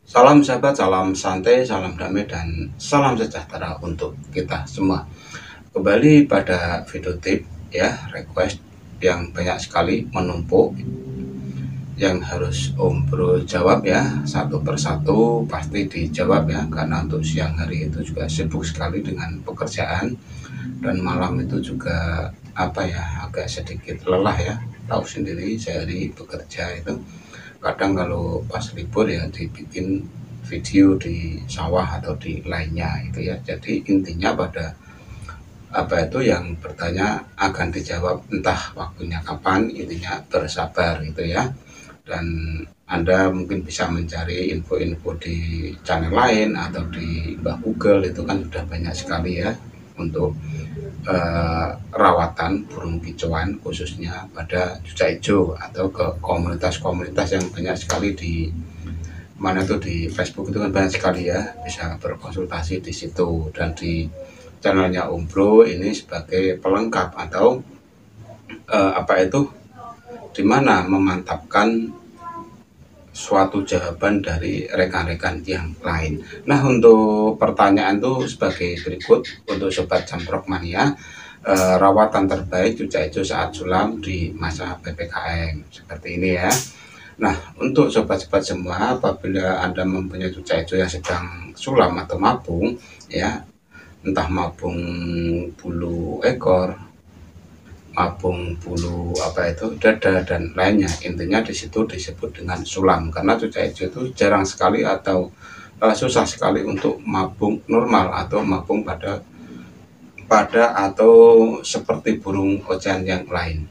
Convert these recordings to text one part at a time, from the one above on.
Salam sahabat, salam santai, salam damai, dan salam sejahtera untuk kita semua. Kembali pada video tip ya, request yang banyak sekali menumpuk yang harus Om Bro jawab ya, satu persatu pasti dijawab ya, karena untuk siang hari itu juga sibuk sekali dengan pekerjaan, dan malam itu juga apa ya, agak sedikit lelah ya. Tahu sendiri sehari bekerja itu kadang kalau pas libur ya dibikin video di sawah atau di lainnya itu ya. Jadi intinya pada apa itu yang bertanya akan dijawab entah waktunya kapan, intinya bersabar gitu ya. Dan Anda mungkin bisa mencari info-info di channel lain atau di Mbah Google, itu kan sudah banyak sekali ya untuk rawatan burung kicauan khususnya pada cucak hijau, atau ke komunitas-komunitas yang banyak sekali di mana itu di Facebook itu kan banyak sekali ya, bisa berkonsultasi di situ. Dan di channelnya Om Bro ini sebagai pelengkap atau apa itu, dimana memantapkan suatu jawaban dari rekan-rekan yang lain. Nah, untuk pertanyaan itu sebagai berikut untuk Sobat Jamprok Mania, rawatan terbaik cucak hijau saat sulam di masa PPKM seperti ini ya. Nah, untuk sobat-sobat semua, apabila Anda mempunyai cucak hijau yang sedang sulam atau mabung ya, entah mabung bulu ekor, mabung bulu apa itu dada dan lainnya, intinya di situ disebut dengan sulam, karena cucak hijau itu jarang sekali atau susah sekali untuk mabung normal atau mabung pada atau seperti burung ocehan yang lain.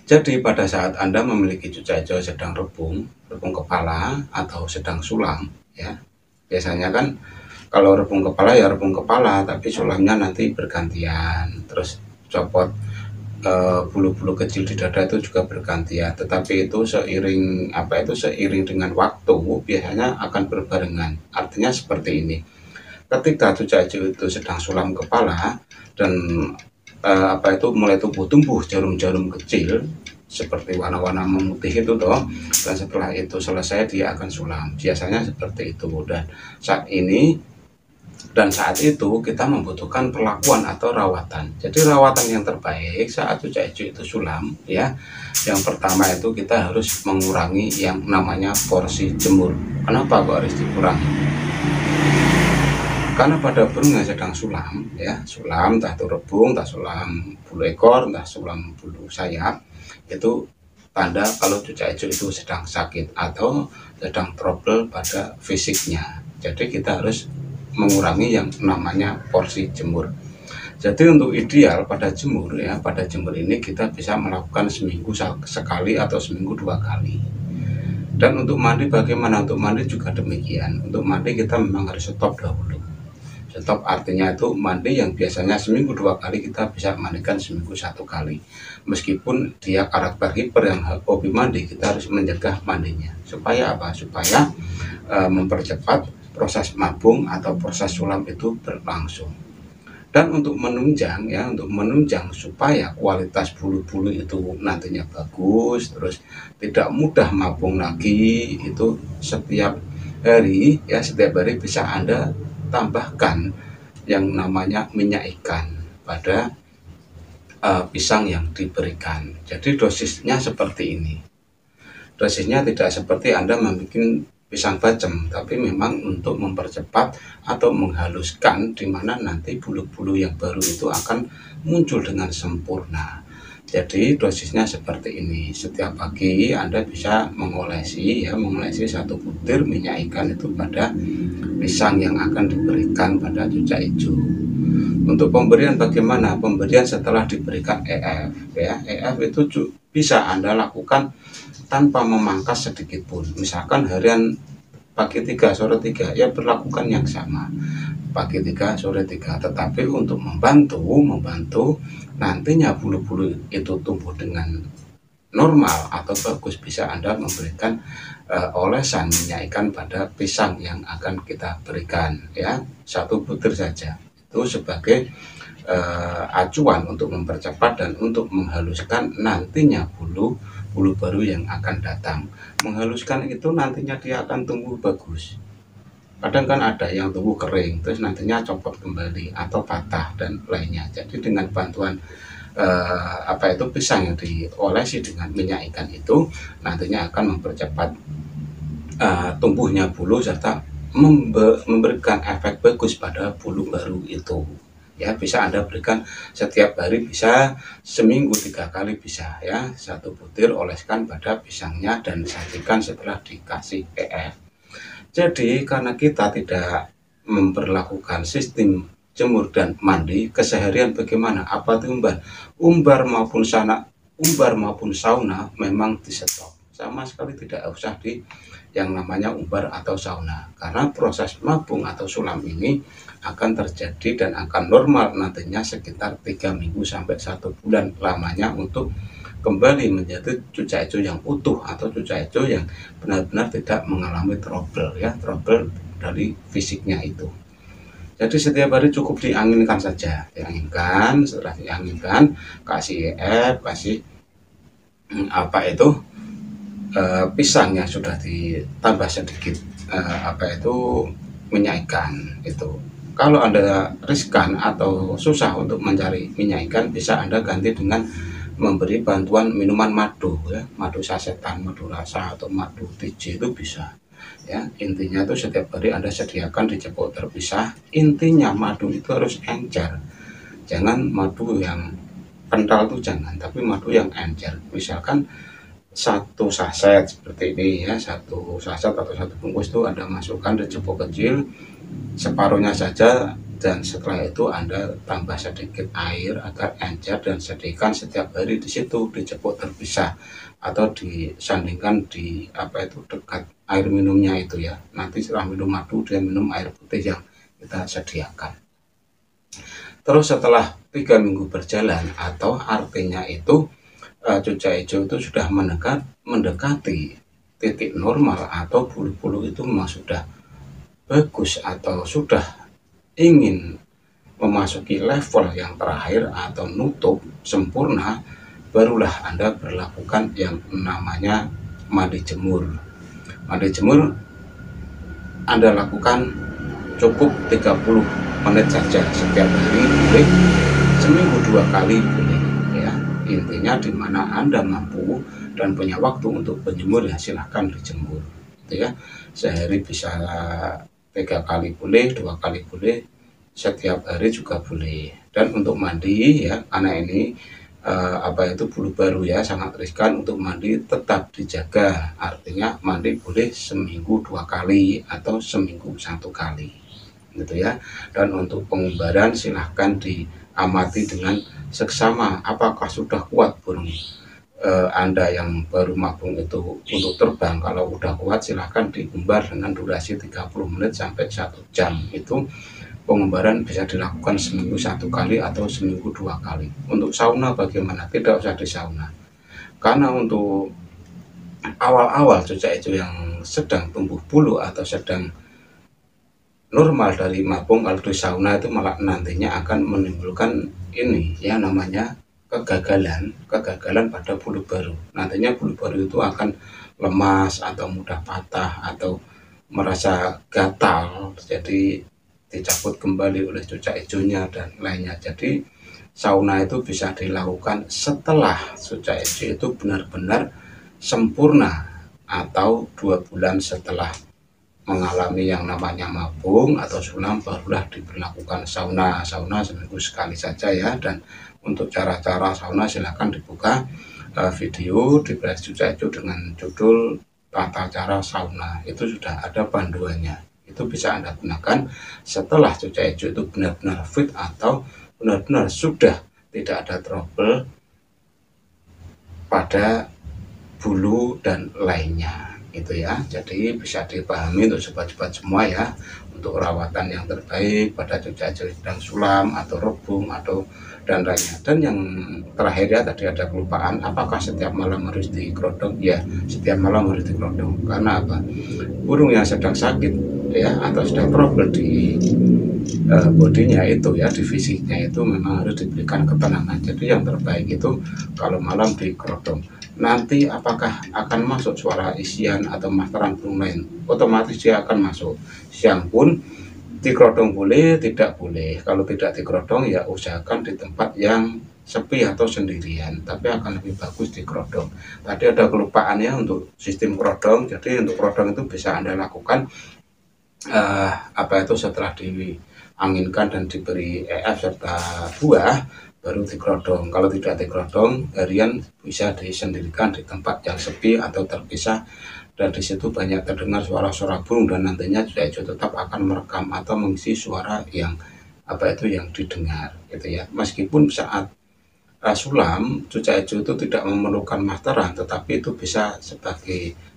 Jadi pada saat Anda memiliki cucak hijau sedang rebung kepala atau sedang sulam ya, biasanya kan kalau rebung kepala ya rebung kepala, tapi sulamnya nanti bergantian, terus copot bulu-bulu kecil di dada itu juga bergantian. Tetapi itu seiring seiring dengan waktu biasanya akan berbarengan. Artinya seperti ini, ketika cucak hijau itu sedang sulam kepala dan mulai tumbuh jarum-jarum kecil seperti warna-warna memutih itu toh, dan setelah itu selesai dia akan sulam, biasanya seperti itu. Dan saat itu kita membutuhkan perlakuan atau rawatan. Jadi rawatan yang terbaik saat cucak hijau itu sulam ya, yang pertama itu kita harus mengurangi yang namanya porsi jemur. Kenapa kok harus dikurangi? Karena pada burung yang sedang sulam ya, sulam entah itu rebung, entah sulam bulu ekor, entah sulam bulu sayap, itu tanda kalau cucak hijau itu sedang sakit atau sedang trouble pada fisiknya. Jadi kita harus mengurangi yang namanya porsi jemur. Jadi untuk ideal pada jemur ya, pada jemur ini kita bisa melakukan seminggu sekali atau seminggu 2 kali. Dan untuk mandi bagaimana? Untuk mandi juga demikian. Untuk mandi kita memang harus stop dahulu. Stop artinya itu mandi yang biasanya seminggu 2 kali, kita bisa mandikan seminggu 1 kali. Meskipun dia karakter hiper yang hobi mandi, kita harus mencegah mandinya. Supaya apa? Supaya mempercepat proses mabung atau proses sulam itu berlangsung. Dan untuk menunjang ya, untuk menunjang supaya kualitas bulu-bulu itu nantinya bagus, terus tidak mudah mabung lagi, itu setiap hari ya, setiap hari bisa Anda tambahkan yang namanya minyak ikan pada pisang yang diberikan. Jadi dosisnya seperti ini. Dosisnya tidak seperti Anda membuat pisang bacem, tapi memang untuk mempercepat atau menghaluskan, di mana nanti bulu-bulu yang baru itu akan muncul dengan sempurna. Jadi dosisnya seperti ini. Setiap pagi Anda bisa mengolesi 1 butir minyak ikan itu pada pisang yang akan diberikan pada cucak hijau. Untuk pemberian bagaimana? Pemberian setelah diberikan EF ya. EF itu bisa Anda lakukan tanpa memangkas sedikit pun. Misalkan harian pagi 3 sore 3 ya, berlakukan yang sama, pagi 3 sore 3. Tetapi untuk membantu nantinya bulu-bulu itu tumbuh dengan normal atau bagus, bisa Anda memberikan olesan minyak ikan pada pisang yang akan kita berikan ya, 1 butir saja. Itu sebagai acuan untuk mempercepat dan untuk menghaluskan nantinya bulu bulu baru yang akan datang. Menghaluskan itu nantinya dia akan tumbuh bagus. Kadang kan ada yang tumbuh kering terus nantinya copot kembali atau patah dan lainnya. Jadi dengan bantuan pisang yang diolesi dengan minyak ikan itu nantinya akan mempercepat tumbuhnya bulu serta memberikan efek bagus pada bulu baru itu. Ya, bisa Anda berikan setiap hari, bisa seminggu 3 kali bisa ya. 1 butir oleskan pada pisangnya dan sajikan setelah dikasih PF. Jadi karena kita tidak memperlakukan sistem jemur dan mandi keseharian, bagaimana? Apa itu umbar? Umbar maupun sauna memang di stop. Sama sekali tidak usah di yang namanya umbar atau sauna. Karena proses mabung atau sulam ini akan terjadi dan akan normal nantinya sekitar 3 minggu sampai 1 bulan lamanya untuk kembali menjadi cucak hijau yang utuh atau cucak hijau yang benar-benar tidak mengalami trouble ya, trouble dari fisiknya itu. Jadi setiap hari cukup dianginkan saja, dianginkan, setelah dianginkan kasih kasih pisang yang sudah ditambah sedikit minyak ikan itu. Kalau Anda riskan atau susah untuk mencari minyak ikan, bisa Anda ganti dengan memberi bantuan minuman madu ya, madu sasetan, madu rasa atau madu TJ itu bisa ya. Intinya itu setiap hari Anda sediakan di cepuk terpisah. Intinya madu itu harus encer, jangan madu yang kental tuh jangan, tapi madu yang encer. Misalkan 1 saset seperti ini ya, 1 saset atau 1 bungkus itu Anda masukkan di cepuk kecil separuhnya saja, dan setelah itu Anda tambah sedikit air agar encer dan sediakan setiap hari di situ di cepuk terpisah atau disandingkan di dekat air minumnya itu ya. Nanti setelah minum madu dia minum air putih yang kita sediakan. Terus setelah 3 minggu berjalan atau artinya itu cucak hijau itu sudah mendekati titik normal atau bulu-bulu itu memang sudah bagus atau sudah ingin memasuki level yang terakhir atau nutup sempurna, barulah Anda berlakukan yang namanya mandi jemur. Mandi jemur Anda lakukan cukup 30 menit saja setiap hari, boleh seminggu 2 kali boleh ya. Intinya di mana Anda mampu dan punya waktu untuk menjemur ya silahkan dijemur gitu ya. Sehari bisa 3 kali boleh, 2 kali boleh, setiap hari juga boleh. Dan untuk mandi ya, karena ini bulu baru ya, sangat riskan untuk mandi, tetap dijaga. Artinya mandi boleh seminggu 2 kali atau seminggu 1 kali gitu ya. Dan untuk pengumbaran silahkan diamati dengan seksama apakah sudah kuat burung Anda yang baru mabung itu untuk terbang. Kalau udah kuat silahkan diumbar dengan durasi 30 menit sampai 1 jam. Itu pengumbaran bisa dilakukan seminggu 1 kali atau seminggu 2 kali. Untuk sauna bagaimana? Tidak usah di sauna. Karena untuk awal-awal cucak hijau yang sedang tumbuh bulu atau sedang normal dari mabung, kalau di sauna itu malah nantinya akan menimbulkan ini ya namanya kegagalan pada bulu baru. Nantinya bulu baru itu akan lemas atau mudah patah atau merasa gatal, jadi dicabut kembali oleh cucak hijaunya dan lainnya. Jadi sauna itu bisa dilakukan setelah cucak hijau itu benar-benar sempurna atau 2 bulan setelah mengalami yang namanya mabung atau sulam, barulah diberlakukan sauna seminggu sekali saja ya. Dan untuk cara-cara sauna silahkan dibuka video di Beras Cucak Hijau dengan judul tata cara sauna, itu sudah ada panduannya. Itu bisa Anda gunakan setelah cucak hijau itu benar-benar fit atau benar-benar sudah tidak ada trouble pada bulu dan lainnya gitu ya. Jadi bisa dipahami untuk sobat-sobat semua ya, untuk perawatan yang terbaik pada cucak hijau sedang sulam atau rebung atau dan lainnya. Dan yang terakhir ya, tadi ada kelupaan, apakah setiap malam harus dikerodong? Ya, setiap malam harus dikerodong. Karena apa? Burung yang sedang sakit ya atau sedang trouble di bodinya itu ya, di fisiknya itu memang harus diberikan ketenangan. Jadi yang terbaik itu kalau malam dikerodong. nanti apakah akan masuk suara isian atau masteran burung lain, otomatis dia akan masuk. Siang pun dikerodong boleh, tidak boleh. Kalau tidak dikerodong ya usahakan di tempat yang sepi atau sendirian, tapi akan lebih bagus dikerodong. Tadi ada kelupaannya untuk sistem kerodong, jadi untuk kerodong itu bisa Anda lakukan setelah dianginkan dan diberi EF serta buah baru dikerodong. Kalau tidak dikerodong, harian bisa disendirikan di tempat yang sepi atau terpisah, dan di situ banyak terdengar suara-suara burung, dan nantinya cucak hijau tetap akan merekam atau mengisi suara yang yang didengar gitu ya. Meskipun saat sulam, cucak hijau itu tidak memerlukan masteran, tetapi itu bisa sebagai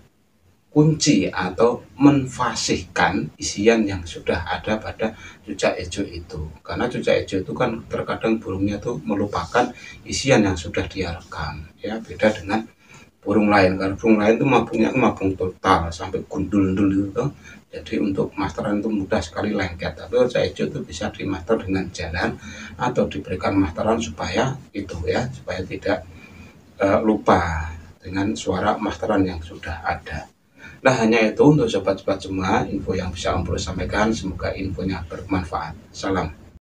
kunci atau menfasihkan isian yang sudah ada pada cucak hijau itu. Karena cucak hijau itu kan terkadang burungnya tuh melupakan isian yang sudah dia rekam, ya, beda dengan burung lain. Karena burung lain itu mabungnya mabung total sampai gundul-gundul gitu. Jadi untuk masteran itu mudah sekali lengket. Tapi cucak hijau itu bisa dimaster dengan jalan atau diberikan masteran supaya supaya tidak lupa dengan suara masteran yang sudah ada. Nah, hanya itu untuk sobat-sobat semua info yang bisa Om Bro sampaikan. Semoga infonya bermanfaat. Salam.